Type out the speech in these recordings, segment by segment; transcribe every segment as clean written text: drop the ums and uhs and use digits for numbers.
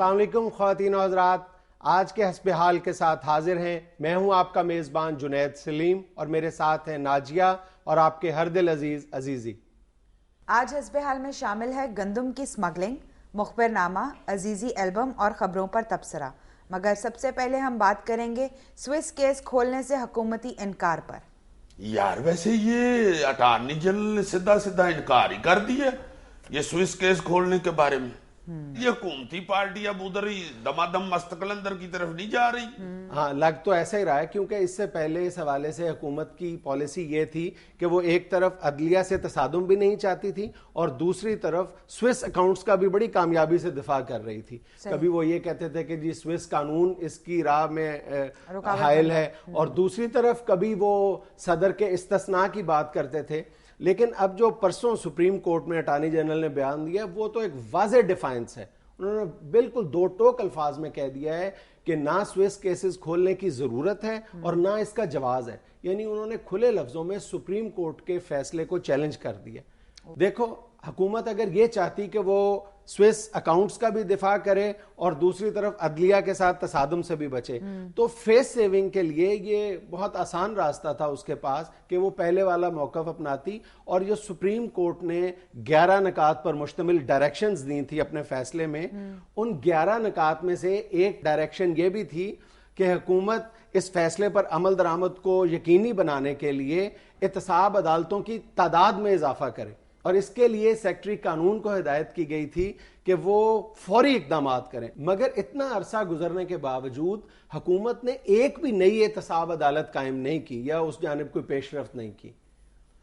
अस्सलाम वालेकुम ख्वातीन और हज़रात, आज के हस्ब हाल के साथ हाजिर हैं। मैं हूं आपका मेज़बान जुनैद सलीम और मेरे साथ हैं नाजिया और आपके हर दिल अजीज अजीजी। आज हस्ब हाल में शामिल है गंदम की स्मगलिंग, मुखबिरनामा, अजीजी एल्बम और ख़बरों पर तबसरा। मगर सबसे पहले हम बात करेंगे स्विस केस खोलने से हुकूमती इनकार पर। यार वैसे ये अटॉर्नी जनरल ने सीधा सीधा इनकार ही कर दिया ये स्विस केस खोलने के बारे में। ये हुकूमती पार्टी अब उधर ही दमादम मस्तकलंदर की तरफ नहीं जा रही। हाँ, लग तो ऐसा ही रहा है, क्योंकि इससे पहले इस हवाले से हुकूमत की पॉलिसी ये थी कि वो एक तरफ अदलिया से तसादुम भी नहीं चाहती थी और दूसरी तरफ स्विस अकाउंट्स का भी बड़ी कामयाबी से दिफा कर रही थी। कभी वो ये कहते थे कि जी स्विस कानून इसकी राह में हायल है, और दूसरी तरफ कभी वो सदर के इस्तिस्ना की बात करते थे। लेकिन अब जो परसों सुप्रीम कोर्ट में अटॉर्नी जनरल ने बयान दिया वो तो एक वाज़ेह डिफाइंस है। उन्होंने बिल्कुल दो टोक अल्फाज में कह दिया है कि ना स्विस केसेस खोलने की ज़रूरत है और ना इसका जवाज़ है। यानी उन्होंने खुले लफ्ज़ों में सुप्रीम कोर्ट के फैसले को चैलेंज कर दिया। देखो, हुकूमत अगर ये चाहती कि वो स्विस अकाउंट्स का भी दिफा करे और दूसरी तरफ अदलिया के साथ तसादुम से भी बचे, तो फेस सेविंग के लिए ये बहुत आसान रास्ता था उसके पास कि वो पहले वाला मौक़िफ़ अपनाती। और जो सुप्रीम कोर्ट ने 11 नकात पर मुश्तमिल डायरेक्शंस दी थी अपने फैसले में, उन 11 नकात में से एक डायरेक्शन ये भी थी कि हुकूमत इस फैसले पर अमल दरामद को यकीनी बनाने के लिए एहतसाब अदालतों की तादाद में इजाफा करे, और इसके लिए सेक्रेटरी कानून को हिदायत की गई थी कि वो फौरी इकदाम करें। मगर इतना अरसा गुजरने के बावजूद हुकूमत ने एक भी नई एहतसाब अदालत कायम नहीं की या उस जानिब कोई पेशरफ्त नहीं की।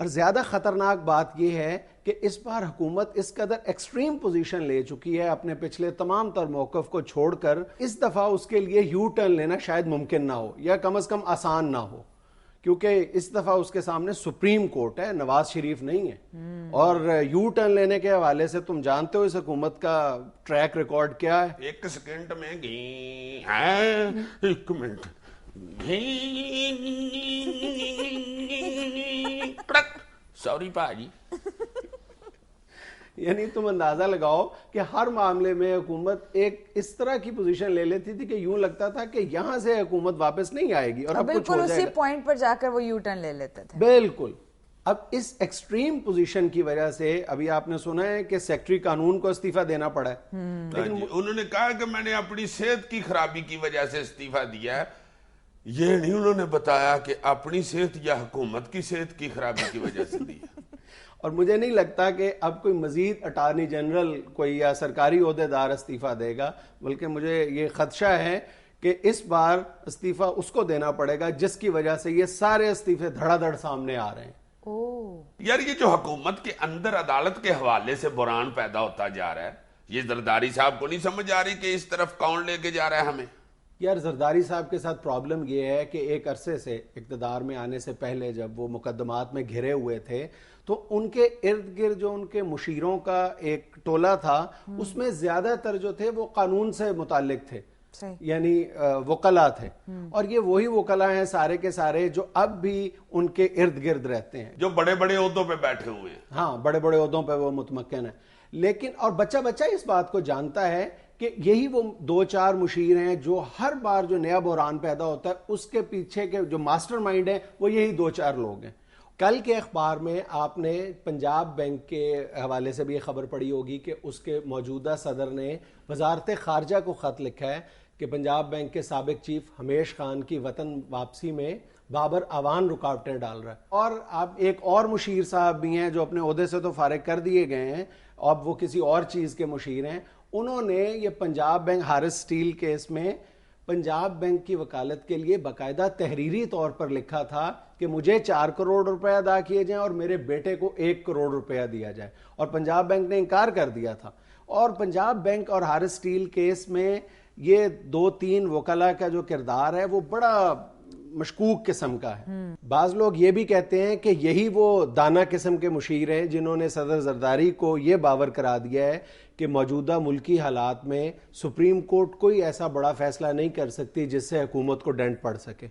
और ज्यादा खतरनाक बात यह है कि इस बार हुकूमत इस कदर एक्सट्रीम पोजीशन ले चुकी है अपने पिछले तमाम तर मौक़िफ़ को छोड़कर, इस दफा उसके लिए यू टर्न लेना शायद मुमकिन ना हो या कम से कम आसान ना हो, क्योंकि इस दफा उसके सामने सुप्रीम कोर्ट है, नवाज शरीफ नहीं है। और यू टर्न लेने के हवाले से तुम जानते हो इस हुकूमत का ट्रैक रिकॉर्ड क्या है। एक सेकंड में एक मिनट सॉरी पाजी। यानी तुम अंदाजा लगाओ कि हर मामले में हुकूमत एक इस तरह की पोजीशन ले लेती थी कि यूं लगता था कि यहां से हुकूमत वापस नहीं आएगी और अब कुछ हो जाएगा। उसी पॉइंट पर जाकर वो यू टर्न ले लेते थे। बिल्कुल। अब इस एक्सट्रीम पोजीशन की वजह से अभी आपने सुना है कि सेक्रेटरी कानून को इस्तीफा देना पड़ा है। लेकिन उन्होंने कहा कि मैंने अपनी सेहत की खराबी की वजह से इस्तीफा दिया है। ये नहीं उन्होंने बताया कि अपनी सेहत या हुकूमत की सेहत की खराबी की वजह से दी है। और मुझे नहीं लगता कि अब कोई मजीद अटॉर्नी जनरल कोई या सरकारी ओहदेदार इस्तीफा देगा, बल्कि मुझे ये खदशा है कि इस बार इस्तीफा उसको देना पड़ेगा जिसकी वजह से ये सारे इस्तीफे धड़ाधड़ सामने आ रहे हैं। यार ये जो हुकूमत के अंदर अदालत के हवाले से बुरान पैदा होता जा रहा है, ये जरदारी साहब को नहीं समझ आ रही कि इस तरफ कौन लेके जा रहा है हमें। यार जरदारी साहब के साथ प्रॉब्लम ये है कि एक अरसे से इक़्तिदार में आने से पहले जब वो मुकदमात में घिरे हुए थे तो उनके इर्द गिर्द जो उनके मुशीरों का एक टोला था उसमें ज्यादातर जो थे वो कानून से मुताल्लिक थे, यानी वकला थे। और ये वही वकला हैं सारे के सारे जो अब भी उनके इर्द गिर्द रहते हैं, जो बड़े बड़े ओहदों पे बैठे हुए हैं। हाँ, बड़े बड़े ओहदों पे वो मुतमक्किन है। लेकिन और बच्चा बच्चा इस बात को जानता है कि यही वो दो चार मुशीर हैं जो हर बार जो नया बहरान पैदा होता है उसके पीछे के जो मास्टरमाइंड है वो यही दो चार लोग हैं। कल के अखबार में आपने पंजाब बैंक के हवाले से भी ये खबर पड़ी होगी कि उसके मौजूदा सदर ने वजारत खारजा को ख़त लिखा है कि पंजाब बैंक के साबिक चीफ हमेश खान की वतन वापसी में बाबर अवान रुकावटें डाल रहा है। और आप एक और मुशीर साहब भी हैं जो अपने ओहदे से तो फारिग कर दिए गए हैं, अब वो किसी और चीज़ के मुशीर हैं। उन्होंने ये Punjab bank Haris steel case में पंजाब बैंक की वकालत के लिए बाकायदा तहरीरी तौर पर लिखा था कि मुझे 4 करोड़ रुपए अदा किए जाएं और मेरे बेटे को 1 करोड़ रुपया दिया जाए, और पंजाब बैंक ने इनकार कर दिया था। और पंजाब बैंक और हारिस स्टील केस में ये 2-3 वकला का जो किरदार है वो बड़ा मशकूक किस्म का है। बाज लोग ये भी कहते हैं कि यही वो दाना किस्म के मुशीर हैं जिन्होंने सदर जरदारी को ये बावर करा दिया है कि मौजूदा मुल्की हालात में सुप्रीम कोर्ट कोई ऐसा बड़ा फैसला नहीं कर सकती जिससे हुकूमत को डेंट पड़ सके।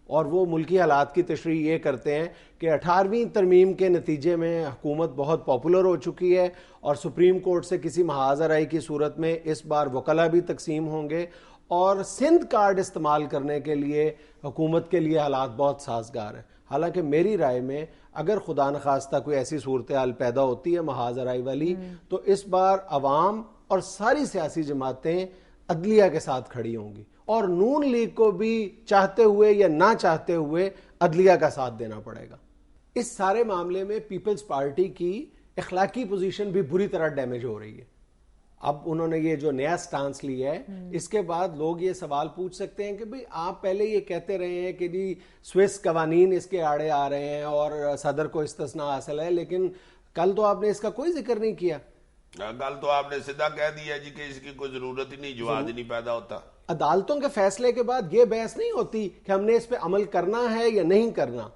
اور وہ ملکی حالات کی تشریح یہ کرتے ہیں کہ 18ویں ترمیم کے نتیجے میں حکومت بہت پاپولر ہو چکی ہے اور سپریم کورٹ سے کسی محاذ رائے کی صورت میں اس بار وکلا بھی تقسیم ہوں گے اور سندھ کارڈ استعمال کرنے کے لیے حکومت کے لیے حالات بہت سازگار ہیں. حالانکہ میری رائے میں اگر خدا نخواستہ کوئی ایسی صورتحال پیدا ہوتی ہے محاذ رائے والی تو اس بار عوام اور ساری سیاسی جماعتیں عدلیہ کے ساتھ کھڑی ہوں گی اور نون لیگ کو بھی چاہتے ہوئے یا نہ چاہتے ہوئے عدلیہ کا ساتھ دینا پڑے گا. اس سارے معاملے میں پیپلز پارٹی کی اخلاقی پوزیشن بھی بری طرح ڈیمیج ہو رہی ہے. اب انہوں نے یہ جو نیا سٹانس لیا ہے اس کے بعد لوگ یہ سوال پوچھ سکتے ہیں کہ بھئی آپ پہلے یہ کہتے رہے ہیں کہ جی سوئس قوانین اس کے آڑے آ رہے ہیں اور صدر کو استثناء حاصل ہے، لیکن کل تو آپ نے اس کا کوئی ذکر نہیں کیا. کل تو آپ نے سیدھا کہہ دیا جی کہ اس کی کوئی ضرورت ہی نہیں، جواز نہیں پیدا ہوتا. عدالتوں کے فیصلے کے بعد یہ بحث نہیں ہوتی کہ ہم نے اس پہ عمل کرنا ہے یا نہیں کرنا.